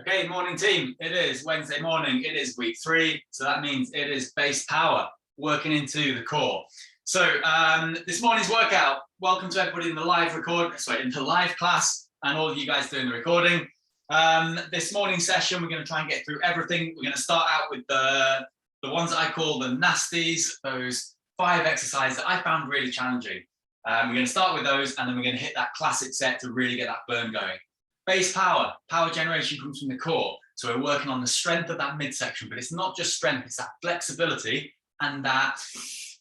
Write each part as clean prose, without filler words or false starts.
Okay, morning team. It is Wednesday morning. It is week 3. So that means it is base power working into the core. So this morning's workout, welcome to everybody in the live class and all of you guys doing the recording. This morning session, we're going to try and get through everything. We're going to start out with the ones that I call the nasties, those 5 exercises that I found really challenging. We're going to start with those and then we're going to hit that classic set to really get that burn going. Base power generation comes from the core. So we're working on the strength of that midsection, but it's not just strength, it's that flexibility and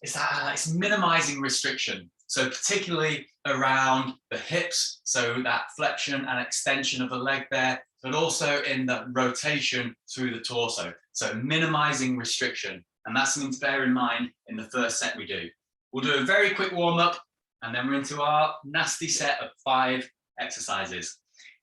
it's minimizing restriction. So particularly around the hips, so that flexion and extension of the leg there, but also in the rotation through the torso. So minimizing restriction. And that's something to bear in mind in the first set we do. We'll do a very quick warm up and then we're into our nasty set of 5 exercises.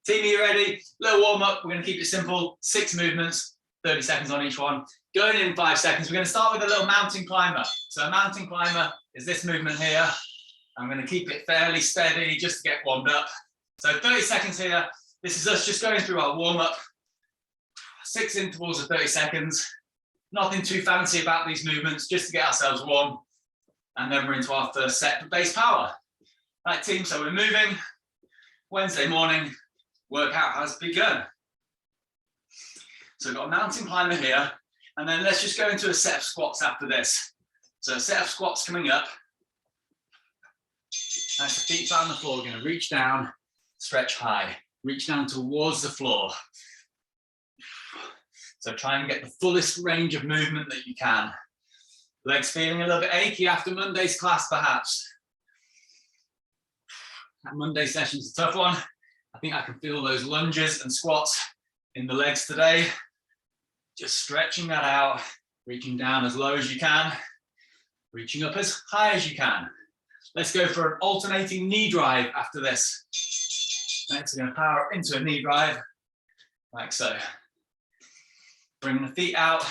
Team, are you ready? Little warm up. We're going to keep it simple. 6 movements, 30 seconds on each one. Going in 5 seconds. We're going to start with a little mountain climber. So a mountain climber is this movement here. I'm going to keep it fairly steady just to get warmed up. So 30 seconds here. This is us just going through our warm up. 6 intervals of 30 seconds. Nothing too fancy about these movements, just to get ourselves warm. And then we're into our first set for base power. Right, team, so we're moving. Wednesday morning. Workout has begun. So we've got a mountain climber here, and then let's just go into a set of squats after this. So a set of squats coming up. Nice, the feet flat on the floor. We're going to reach down, stretch high, reach down towards the floor. So try and get the fullest range of movement that you can. Legs feeling a little bit achy after Monday's class, perhaps. That Monday session's a tough one. I think I can feel those lunges and squats in the legs today. Just stretching that out, reaching down as low as you can, reaching up as high as you can. Let's go for an alternating knee drive after this. Next, we're going to power up into a knee drive, like so. Bring the feet out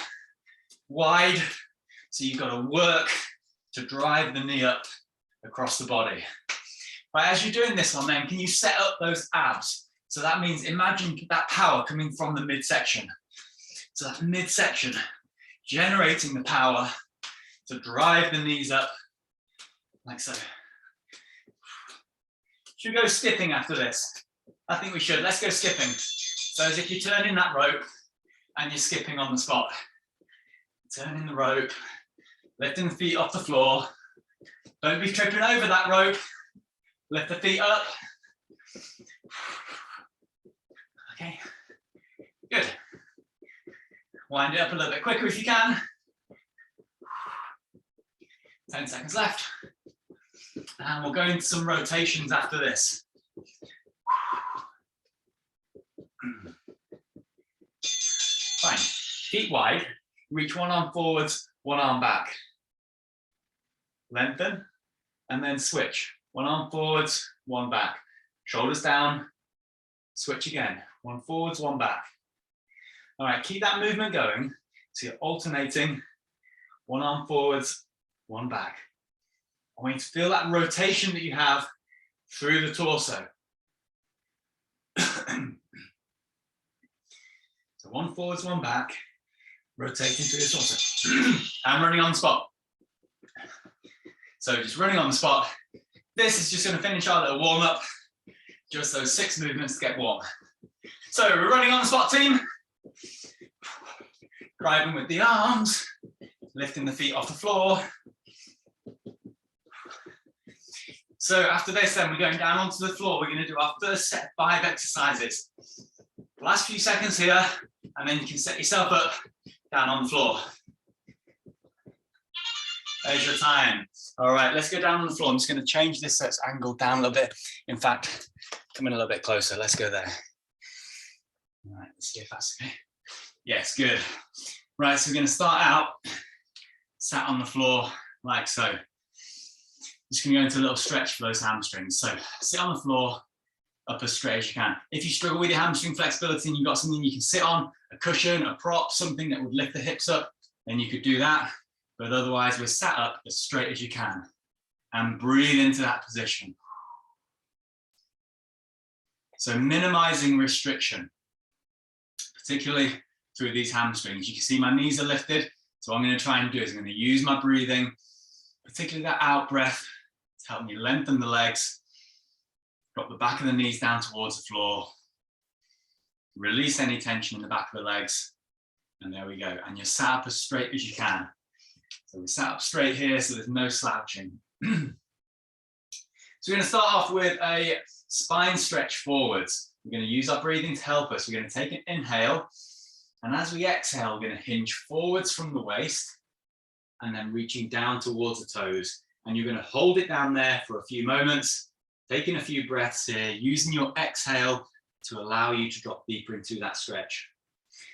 wide, so you've got to work to drive the knee up across the body. Right, as you're doing this one then, can you set up those abs? So that means imagine that power coming from the midsection. So that midsection generating the power to drive the knees up, like so. Should we go skipping after this? I think we should. Let's go skipping. So as if you're turning that rope and you're skipping on the spot. Turning the rope, lifting the feet off the floor. Don't be tripping over that rope. Lift the feet up. Okay, good. Wind it up a little bit quicker if you can. 10 seconds left. And we'll go into some rotations after this. Fine, feet wide, reach one arm forwards, one arm back. Lengthen, and then switch. One arm forwards, one back. Shoulders down, switch again. One forwards, one back. All right, keep that movement going. So you're alternating, one arm forwards, one back. I want you to feel that rotation that you have through the torso. So one forwards, one back, rotating through the torso. I'm running on the spot. So just running on the spot. This is just going to finish our little warm up. Just those 6 movements to get warm. So we're running on the spot, team. Driving with the arms, lifting the feet off the floor. So after this, then we're going down onto the floor. We're going to do our first set of 5 exercises. Last few seconds here, and then you can set yourself up down on the floor. There's your time. All right, let's go down on the floor. I'm just going to change this so it's angled down a little bit. In fact, come in a little bit closer. Let's go there. All right, let's see if that's okay. Yes, good. Right, so we're going to start out sat on the floor like so. Just going to go into a little stretch for those hamstrings. So sit on the floor, up as straight as you can. If you struggle with your hamstring flexibility and you've got something you can sit on, a cushion, a prop, something that would lift the hips up, then you could do that. But otherwise, we're sat up as straight as you can and breathe into that position. So minimizing restriction. particularly through these hamstrings. You can see my knees are lifted. So what I'm going to try and do is I'm going to use my breathing, particularly that out breath, to help me lengthen the legs, drop the back of the knees down towards the floor, release any tension in the back of the legs, and there we go. And you're sat up as straight as you can. So we're sat up straight here, so there's no slouching. So we're going to start off with a spine stretch forwards. We're going to use our breathing to help us. We're going to take an inhale, and as we exhale, we're going to hinge forwards from the waist and then reaching down towards the toes. And you're going to hold it down there for a few moments, taking a few breaths here, using your exhale to allow you to drop deeper into that stretch.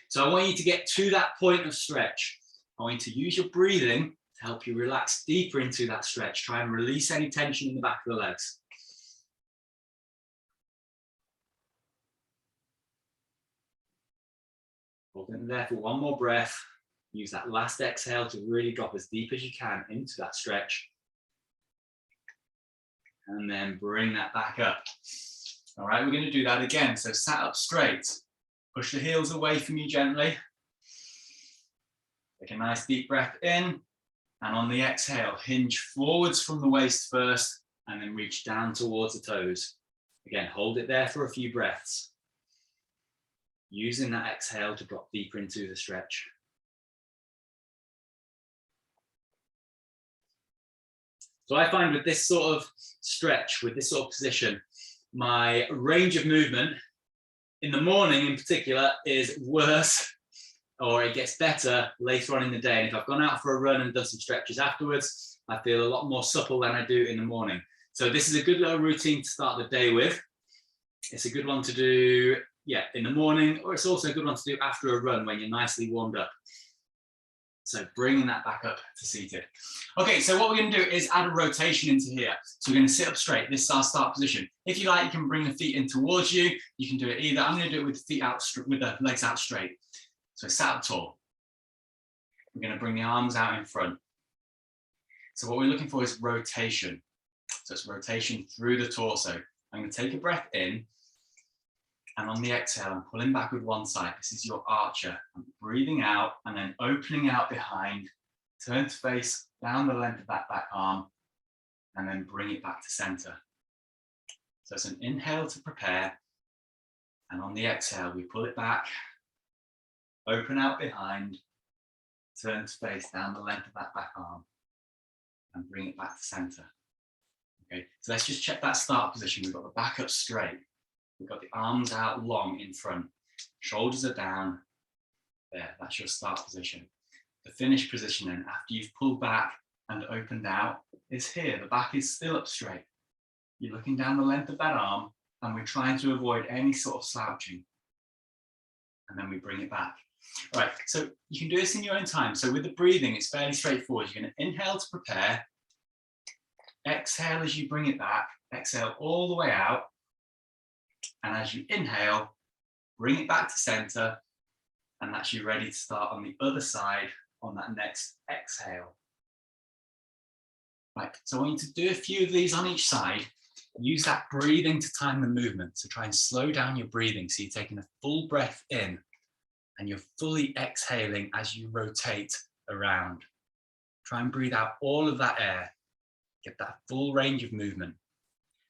So I want you to get to that point of stretch. I want you to use your breathing to help you relax deeper into that stretch. Try and release any tension in the back of the legs. Hold it there for one more breath. Use that last exhale to really drop as deep as you can into that stretch. And then bring that back up. All right, we're going to do that again. So sat up straight. Push the heels away from you gently. Take a nice deep breath in. And on the exhale, hinge forwards from the waist first and then reach down towards the toes. Again, hold it there for a few breaths. Using that exhale to drop deeper into the stretch. So I find with this sort of stretch, with this sort of position, my range of movement in the morning in particular is worse, or it gets better later on in the day. And if I've gone out for a run and done some stretches afterwards, I feel a lot more supple than I do in the morning. So this is a good little routine to start the day with. It's a good one to do, yeah, in the morning, or it's also a good one to do after a run when you're nicely warmed up. So bringing that back up to seated. Okay, so what we're going to do is add a rotation into here. So we're going to sit up straight. This is our start position. If you like, you can bring the feet in towards you. You can do it either. I'm going to do it with the feet out, with the legs out straight. So sat up tall. We're going to bring the arms out in front. So what we're looking for is rotation. So it's rotation through the torso. I'm going to take a breath in. And on the exhale, I'm pulling back with one side. This is your archer. I'm breathing out and then opening out behind. Turn to face down the length of that back arm and then bring it back to center. So it's an inhale to prepare. And on the exhale, we pull it back, open out behind, turn to face down the length of that back arm and bring it back to center. Okay, so let's just check that start position. We've got the back up straight. We've got the arms out long in front. Shoulders are down. There, that's your start position. The finish position then, after you've pulled back and opened out, is here. The back is still up straight. You're looking down the length of that arm and we're trying to avoid any sort of slouching. And then we bring it back. All right, so you can do this in your own time. So with the breathing, it's fairly straightforward. You're going to inhale to prepare. Exhale as you bring it back. Exhale all the way out. And as you inhale, bring it back to center, and that's you ready to start on the other side on that next exhale. Right, so I want you to do a few of these on each side. Use that breathing to time the movement. So try and slow down your breathing. So you're taking a full breath in and you're fully exhaling as you rotate around. Try and breathe out all of that air. Get that full range of movement.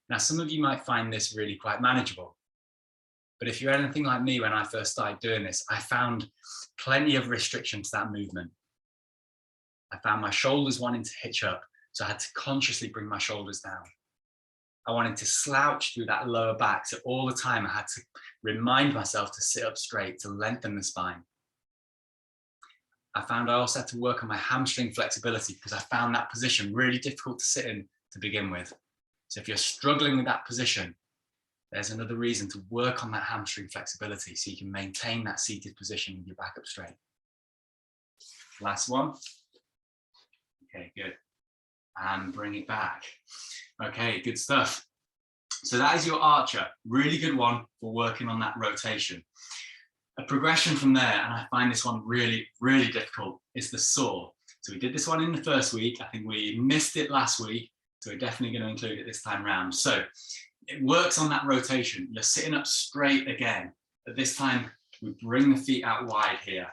Now, some of you might find this really quite manageable. But if you're anything like me, when I first started doing this, I found plenty of restriction to that movement. I found my shoulders wanting to hitch up, so I had to consciously bring my shoulders down. I wanted to slouch through that lower back, so all the time I had to remind myself to sit up straight, to lengthen the spine. I found I also had to work on my hamstring flexibility because I found that position really difficult to sit in to begin with. So if you're struggling with that position, there's another reason to work on that hamstring flexibility so you can maintain that seated position with your back up straight. Last one. Okay, good. And bring it back. Okay, good stuff. So that is your archer. Really good one for working on that rotation. A progression from there, and I find this one really, really difficult, is the saw. So we did this one in the first week. I think we missed it last week. So we're definitely going to include it this time around. So it works on that rotation. You're sitting up straight again, but this time We bring the feet out wide here,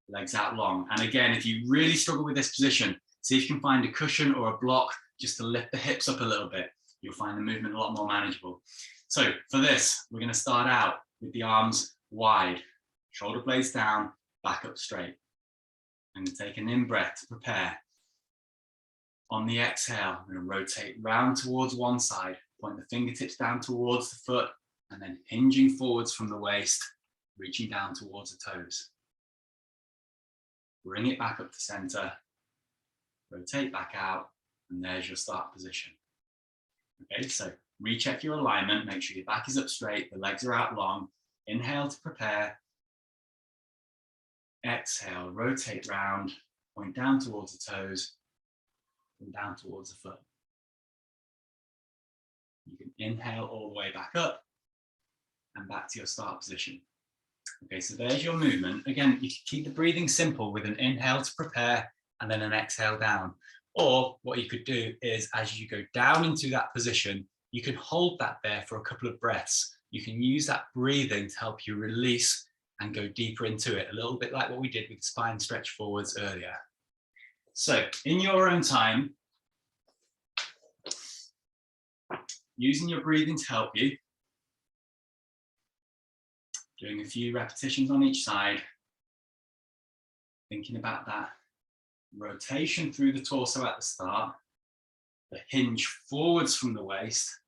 legs out long. And again, if you really struggle with this position, see if you can find a cushion or a block just to lift the hips up a little bit. You'll find the movement a lot more manageable. So for this, we're going to start out with the arms wide, shoulder blades down, back up straight. I'm going to take an in-breath to prepare. On the exhale, I'm going to rotate round towards one side, point the fingertips down towards the foot, and then hinging forwards from the waist, reaching down towards the toes. Bring it back up to center, rotate back out, and there's your start position. Okay, so recheck your alignment, make sure your back is up straight, the legs are out long. Inhale to prepare. Exhale, rotate round, point down towards the toes, and down towards the foot. You can inhale all the way back up and back to your start position. Okay, so there's your movement. Again, you can keep the breathing simple with an inhale to prepare and then an exhale down. Or what you could do is as you go down into that position, you can hold that there for a couple of breaths. You can use that breathing to help you release and go deeper into it, a little bit like what we did with the spine stretch forwards earlier. So in your own time, using your breathing to help you, doing a few repetitions on each side, thinking about that rotation through the torso at the start, the hinge forwards from the waist,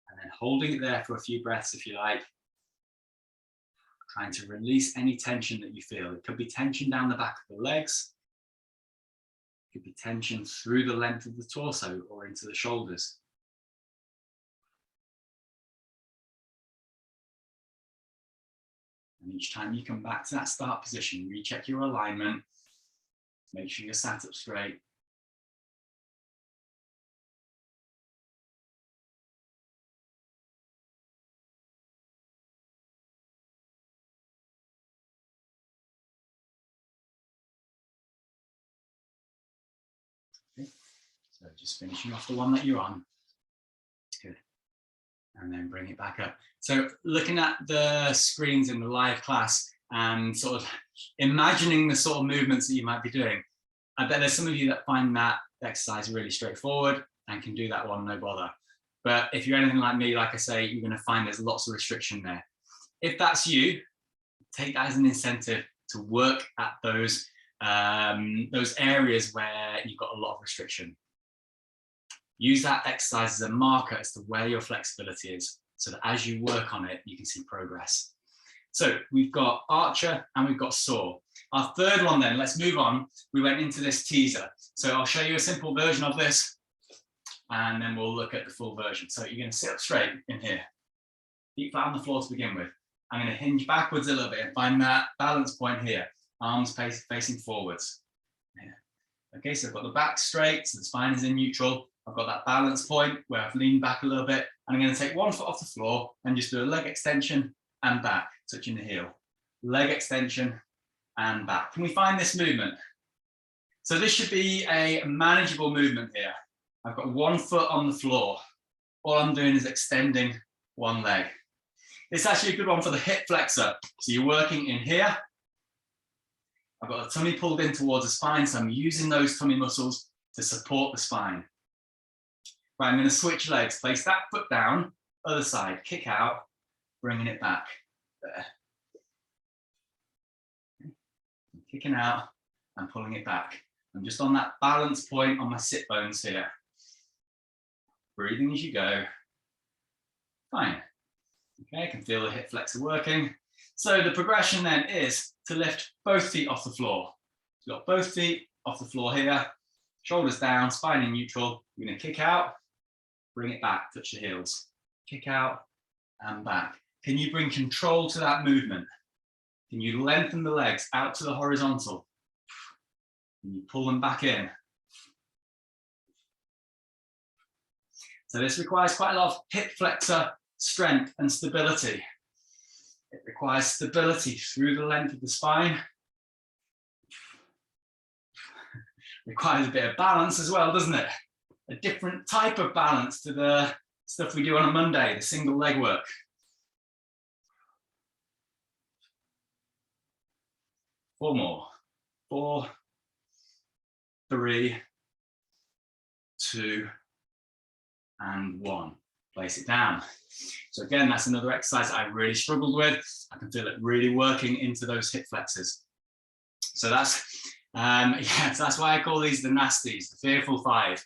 and then holding it there for a few breaths if you like, trying to release any tension that you feel. It could be tension down the back of the legs, it could be tension through the length of the torso or into the shoulders. And each time you come back to that start position, recheck your alignment, make sure you're sat up straight. Okay. So just finishing off the one that you're on. Good. And then bring it back up. So looking at the screens in the live class and sort of imagining the sort of movements that you might be doing, I bet there's some of you that find that exercise really straightforward and can do that one no bother. But if you're anything like me, like I say, you're going to find there's lots of restriction there. If that's you, take that as an incentive to work at those areas where you've got a lot of restriction. Use that exercise as a marker as to where your flexibility is, so that as you work on it, you can see progress. So we've got archer and we've got saw. Our third one then, let's move on. We went into this teaser. So I'll show you a simple version of this and then we'll look at the full version. So you're going to sit up straight in here, feet flat on the floor to begin with. I'm going to hinge backwards a little bit and find that balance point here, arms facing forwards. Yeah. Okay, so I've got the back straight, so the spine is in neutral. I've got that balance point where I've leaned back a little bit, and I'm going to take one foot off the floor and just do a leg extension and back, touching the heel. Leg extension and back. Can we find this movement? So this should be a manageable movement here. I've got one foot on the floor. All I'm doing is extending one leg. It's actually a good one for the hip flexor. So you're working in here. I've got the tummy pulled in towards the spine, so I'm using those tummy muscles to support the spine. Right, I'm going to switch legs, place that foot down, other side, kick out, bringing it back, there. I'm kicking out and pulling it back. I'm just on that balance point on my sit bones here. Breathing as you go. Fine. Okay, I can feel the hip flexor working. So the progression then is to lift both feet off the floor. So you've got both feet off the floor here, shoulders down, spine in neutral. We're going to kick out, bring it back, touch the heels. Kick out and back. Can you bring control to that movement? Can you lengthen the legs out to the horizontal? Can you pull them back in? So this requires quite a lot of hip flexor strength and stability. It requires stability through the length of the spine. Requires a bit of balance as well, doesn't it? A different type of balance to the stuff we do on a Monday, the single leg work. 4 more. 4, 3, 2, and 1. Place it down. So again, that's another exercise I really struggled with. I can feel it really working into those hip flexors. So that's, yeah, so that's why I call these the nasties, the fearful 5.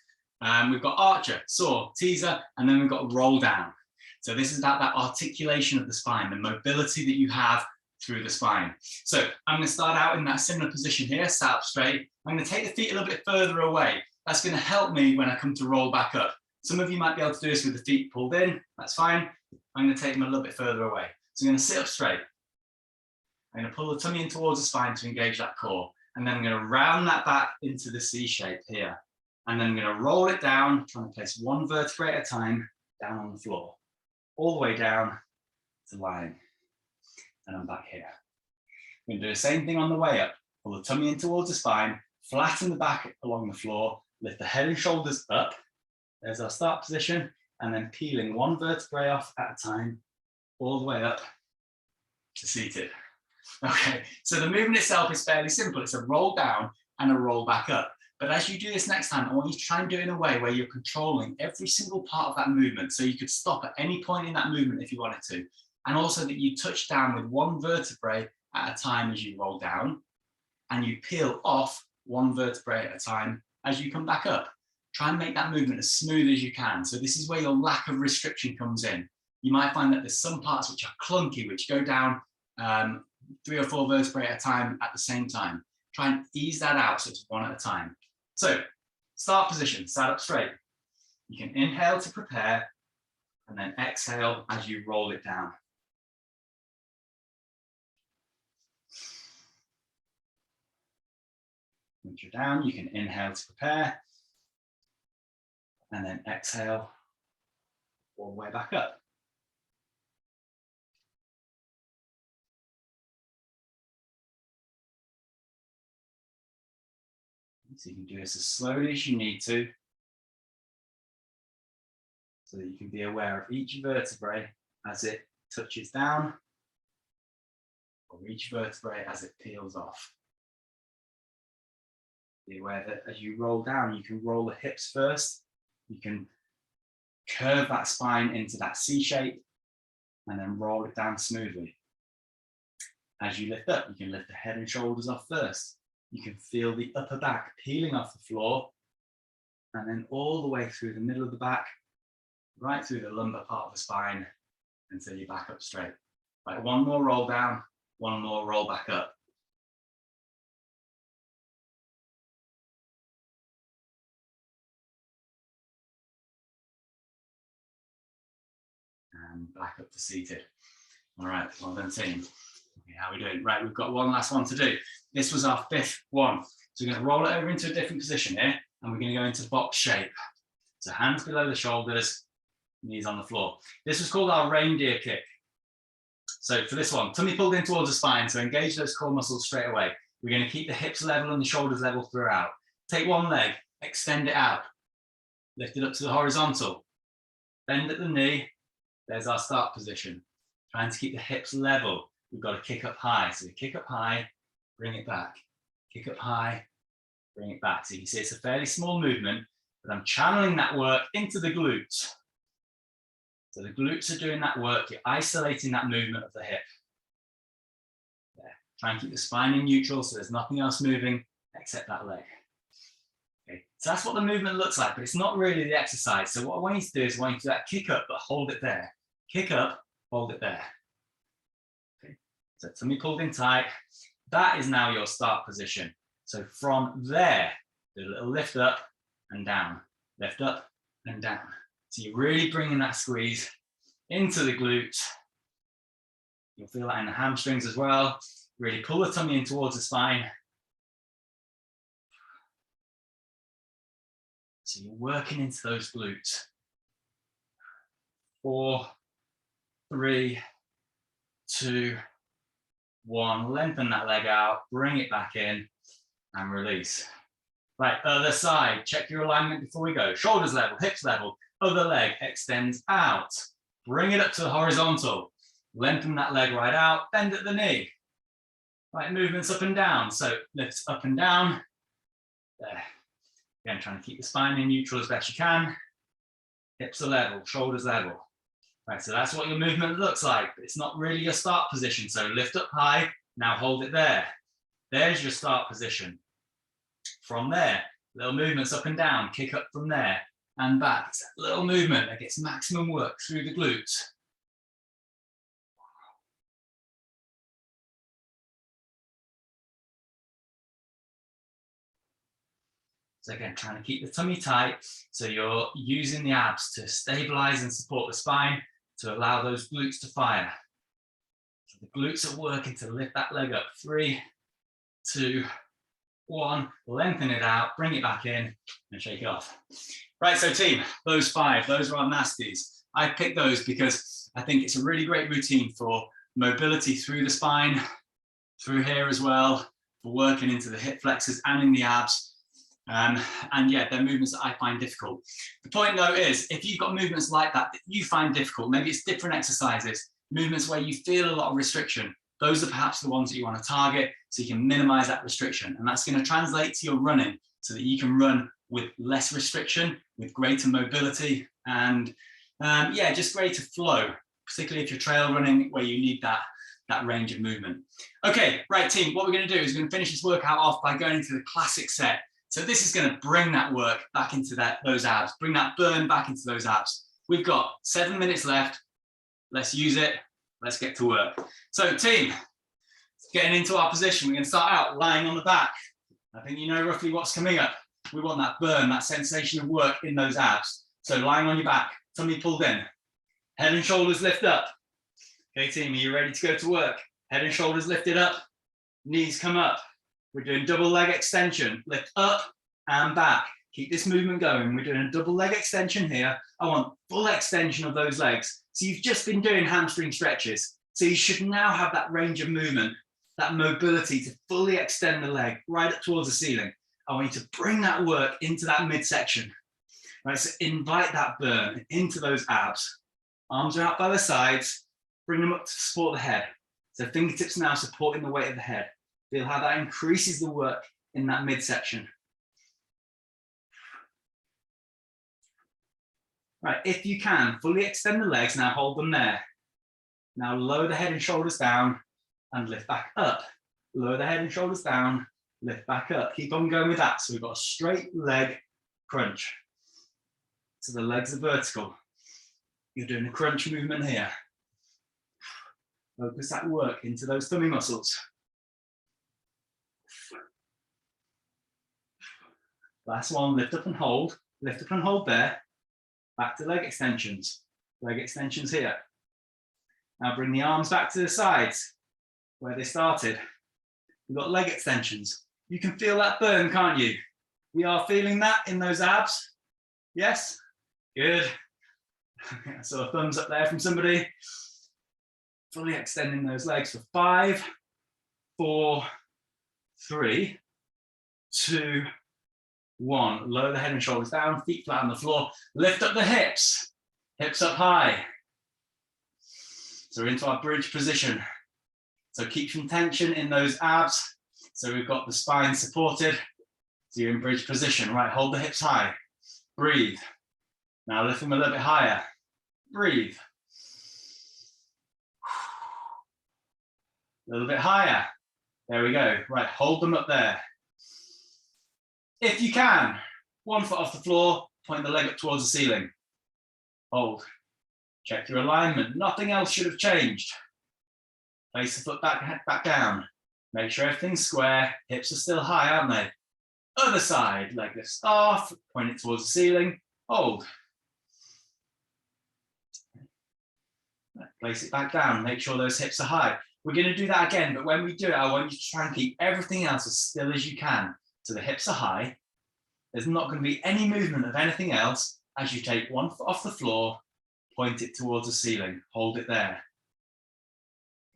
We've got archer, saw, teaser, and then we've got roll down. So this is about that articulation of the spine, the mobility that you have through the spine. So I'm going to start out in that similar position here, sat up straight. I'm going to take the feet a little bit further away. That's going to help me when I come to roll back up. Some of you might be able to do this with the feet pulled in. That's fine. I'm going to take them a little bit further away. So I'm going to sit up straight. I'm going to pull the tummy in towards the spine to engage that core. And then I'm going to round that back into the C shape here. And then I'm going to roll it down, trying to place one vertebrae at a time down on the floor. All the way down to lying. And I'm back here. I'm going to do the same thing on the way up. Pull the tummy in towards the spine, flatten the back along the floor, lift the head and shoulders up. There's our start position, and then peeling one vertebrae off at a time, all the way up to seated. Okay, so the movement itself is fairly simple. It's a roll down and a roll back up. But as you do this next time, I want you to try and do it in a way where you're controlling every single part of that movement. So you could stop at any point in that movement if you wanted to. And also that you touch down with one vertebrae at a time as you roll down, and you peel off one vertebrae at a time as you come back up. Try and make that movement as smooth as you can. So this is where your lack of restriction comes in. You might find that there's some parts which are clunky, which go down 3 or 4 vertebrae at a time at the same time. Try and ease that out so it's one at a time. So start position, sat up straight. You can inhale to prepare and then exhale as you roll it down. Once you're down, you can inhale to prepare and then exhale all the way back up. So you can do this as slowly as you need to, so that you can be aware of each vertebrae as it touches down, or each vertebrae as it peels off. Be aware that as you roll down, you can roll the hips first. You can curve that spine into that C shape and then roll it down smoothly. As you lift up, you can lift the head and shoulders off first. You can feel the upper back peeling off the floor and then all the way through the middle of the back, right through the lumbar part of the spine until you back up straight. Right, one more roll down, one more roll back up. And back up to seated. All right, well done team. Okay, how are we doing? Right, we've got one last one to do. This was our 5th one. So we're going to roll it over into a different position here, and we're going to go into box shape. So hands below the shoulders, knees on the floor. This was called our reindeer kick. So for this one, tummy pulled in towards the spine, so engage those core muscles straight away. We're going to keep the hips level and the shoulders level throughout. Take one leg, extend it out, lift it up to the horizontal, bend at the knee. There's our start position. Trying to keep the hips level. We've got to kick up high. So we kick up high, bring it back. Kick up high, bring it back. So you can see it's a fairly small movement, but I'm channeling that work into the glutes. So the glutes are doing that work. You're isolating that movement of the hip. There. Try and keep the spine in neutral so there's nothing else moving except that leg. Okay. So that's what the movement looks like, but it's not really the exercise. So what I want you to do is I want you to do that kick up, but hold it there. Kick up, hold it there. Okay. So tummy pulled in tight. That is now your start position. So from there, do a little lift up and down, lift up and down. So you're really bringing that squeeze into the glutes. You'll feel that in the hamstrings as well. Really pull the tummy in towards the spine. So you're working into those glutes. 4, 3, 2, 1. Lengthen that leg out, bring it back in and release. Right, other side. Check your alignment before we go. Shoulders level, hips level. Other leg extends out. Bring it up to the horizontal. Lengthen that leg right out. Bend at the knee. Right, movements up and down. So lifts up and down. There. Again, trying to keep the spine in neutral as best you can. Hips are level, shoulders level. Right, so that's what your movement looks like. It's not really your start position. So lift up high, now hold it there. There's your start position. From there, little movements up and down, kick up from there and back. It's that little movement that gets maximum work through the glutes. So again, trying to keep the tummy tight. So you're using the abs to stabilize and support the spine to allow those glutes to fire. So the glutes are working to lift that leg up. 3, 2, 1, lengthen it out, bring it back in and shake it off. Right, so team, those 5, those are our nasties. I picked those because I think it's a really great routine for mobility through the spine, through here as well, for working into the hip flexors and in the abs. And yeah, they're movements that I find difficult. The point though is, if you've got movements like that you find difficult, maybe it's different exercises, movements where you feel a lot of restriction, those are perhaps the ones that you want to target so you can minimize that restriction. And that's going to translate to your running so that you can run with less restriction, with greater mobility and yeah, just greater flow, particularly if you're trail running where you need that range of movement. Okay, right team, what we're going to do is we're going to finish this workout off by going into the classic set. So this is going to bring that work back into those abs, bring that burn back into those abs. We've got 7 minutes left. Let's use it. Let's get to work. So team, getting into our position, we're going to start out lying on the back. I think you know roughly what's coming up. We want that burn, that sensation of work in those abs. So lying on your back, tummy pulled in, head and shoulders lift up. Okay team, are you ready to go to work? Head and shoulders lifted up, knees come up. We're doing double leg extension, lift up and back. Keep this movement going. We're doing a double leg extension here. I want full extension of those legs. So you've just been doing hamstring stretches. So you should now have that range of movement, that mobility to fully extend the leg right up towards the ceiling. I want you to bring that work into that midsection. Right, so invite that burn into those abs. Arms are out by the sides, bring them up to support the head. So fingertips now supporting the weight of the head. Feel how that increases the work in that midsection. Right, if you can, fully extend the legs, now hold them there. Now lower the head and shoulders down and lift back up. Lower the head and shoulders down, lift back up. Keep on going with that. So we've got a straight leg crunch. So the legs are vertical. You're doing a crunch movement here. Focus that work into those tummy muscles. Last one, lift up and hold there. Back to leg extensions here. Now bring the arms back to the sides where they started. We've got leg extensions. You can feel that burn, can't you? We are feeling that in those abs. Yes? Good. I saw a thumbs up there from somebody. Fully extending those legs for 5, 4, 3, 2, 1. Lower the head and shoulders down, feet flat on the floor. Lift up the hips up high. So we're into our bridge position. So keep some tension in those abs. So we've got the spine supported. So you're in bridge position. Right, hold the hips high. Breathe. Now lift them a little bit higher. Breathe. A little bit higher. There we go. Right, hold them up there. If you can, 1 foot off the floor, point the leg up towards the ceiling. Hold. Check your alignment. Nothing else should have changed. Place the foot back, head back down. Make sure everything's square. Hips are still high, aren't they? Other side, leg lifts off, point it towards the ceiling. Hold. Place it back down. Make sure those hips are high. We're going to do that again, but when we do it, I want you to try and keep everything else as still as you can. So the hips are high. There's not going to be any movement of anything else as you take 1 foot off the floor, point it towards the ceiling, hold it there.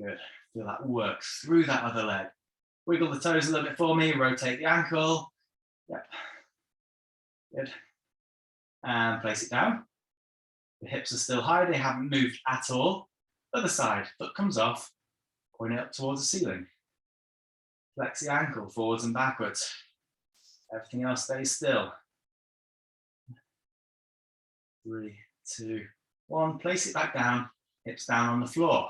Good. Feel that work through that other leg. Wiggle the toes a little bit for me, rotate the ankle. Yep. Good. And place it down. The hips are still high, they haven't moved at all. Other side, foot comes off, point it up towards the ceiling. Flex the ankle forwards and backwards. Everything else stays still. 3, 2, 1. Place it back down, hips down on the floor.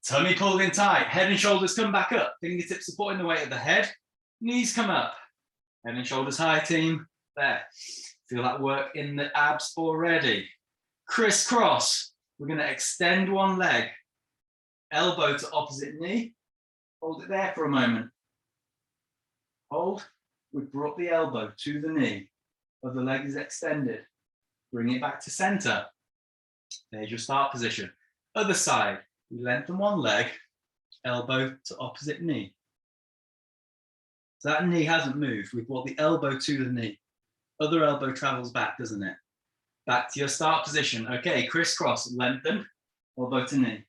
Tummy pulled in tight, head and shoulders come back up. Fingertips supporting the weight of the head. Knees come up. Head and shoulders high, team. There. Feel that work in the abs already. Crisscross. We're going to extend one leg. Elbow to opposite knee. Hold it there for a moment. Hold. We've brought the elbow to the knee. Other leg is extended. Bring it back to center. There's your start position. Other side. We lengthen one leg. Elbow to opposite knee. So that knee hasn't moved. We've brought the elbow to the knee. Other elbow travels back, doesn't it? Back to your start position. Okay, crisscross, lengthen, elbow to knee.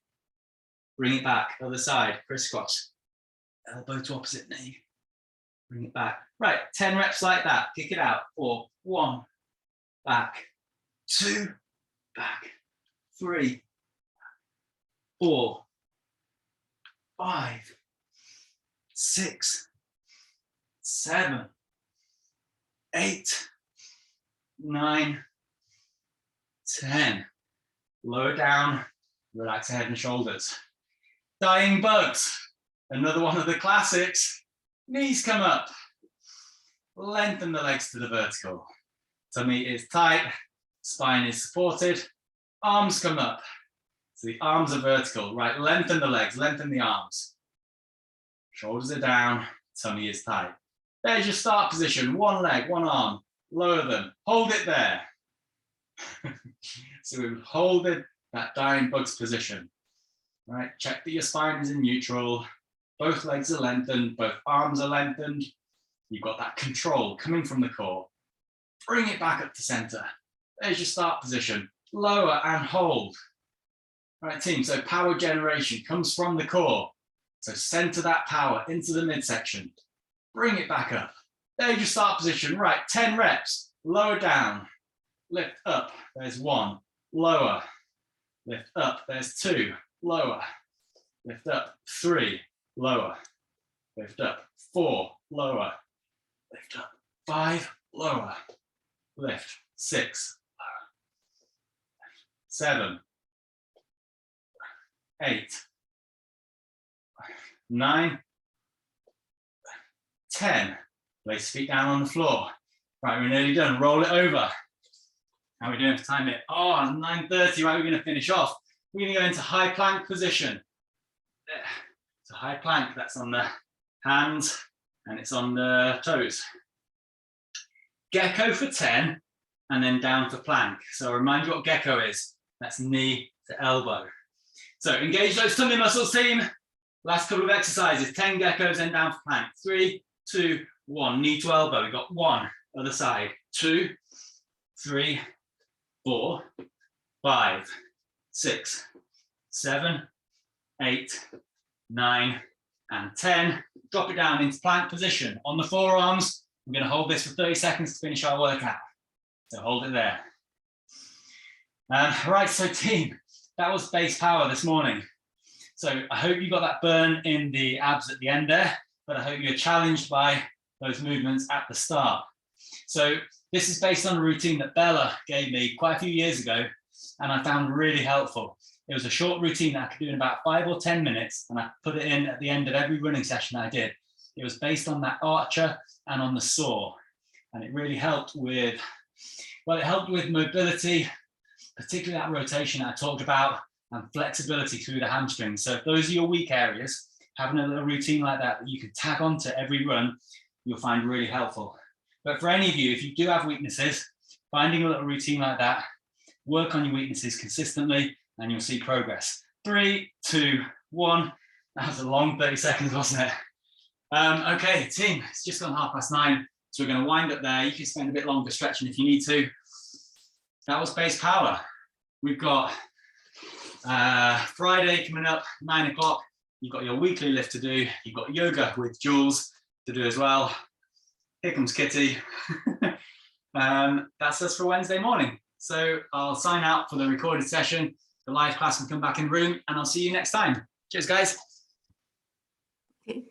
Bring it back, other side, crisscross. Elbow to opposite knee. Bring it back. Right, 10 reps like that. Kick it out. 4, 1, back, 2, back, 3, 4, 5, 6, 7, 8, 9, 10. Lower down, relax the head and shoulders. Dying bugs, another one of the classics. Knees come up. Lengthen the legs to the vertical. Tummy is tight, spine is supported. Arms come up. So the arms are vertical. Right, lengthen the legs, lengthen the arms. Shoulders are down, tummy is tight. There's your start position. One leg, one arm. Lower them. Hold it there. So we've holded that dying bugs position. All right, check that your spine is in neutral. Both legs are lengthened, both arms are lengthened. You've got that control coming from the core. Bring it back up to center. There's your start position. Lower and hold. All right, team, so power generation comes from the core. So center that power into the midsection. Bring it back up. There's your start position. Right, 10 reps. Lower down. Lift up. There's 1. Lower. Lift up. There's 2. Lower. Lift up. 3. Lower. Lift up. 4. Lower. Lift up. 5. Lower. Lift. 6. Lower. 7. 8. 9. 10. Place feet down on the floor. Right, we're nearly done. Roll it over. How are we doing for time here? Oh, 9:30. Right, we're going to finish off. We're going to go into high plank position. There. So high plank, that's on the hands and it's on the toes. Gecko for 10 and then down for plank. So I'll remind you what gecko is. That's knee to elbow. So engage those tummy muscles, team. Last couple of exercises. 10 geckos and down for plank. 3, 2, 1. Knee to elbow. We've got 1. Other side. 2, 3, 4, 5, 6, 7, 8, 9, and 10. Drop it down into plank position. On the forearms, we're going to hold this for 30 seconds to finish our workout. So hold it there. Right, so team, that was base power this morning. So I hope you got that burn in the abs at the end there, but I hope you're challenged by those movements at the start. So this is based on a routine that Bella gave me quite a few years ago, and I found really helpful. It was a short routine that I could do in about 5 or 10 minutes, and I put it in at the end of every running session I did. It was based on that archer and on the saw, and it really helped with, well, it helped with mobility, particularly that rotation that I talked about, and flexibility through the hamstrings. So if those are your weak areas, having a little routine like that you can tag on to every run, you'll find really helpful. But for any of you, if you do have weaknesses, finding a little routine like that, work on your weaknesses consistently and you'll see progress. 3, 2, 1. That was a long 30 seconds, wasn't it? Okay, team, it's just gone 9:30. So we're going to wind up there. You can spend a bit longer stretching if you need to. That was base power. We've got Friday coming up, 9 o'clock. You've got your weekly lift to do. You've got yoga with Jules to do as well. Here comes Kitty. That's us for Wednesday morning. So I'll sign out for the recorded session. The live class will come back in the room and I'll see you next time. Cheers, guys. Okay.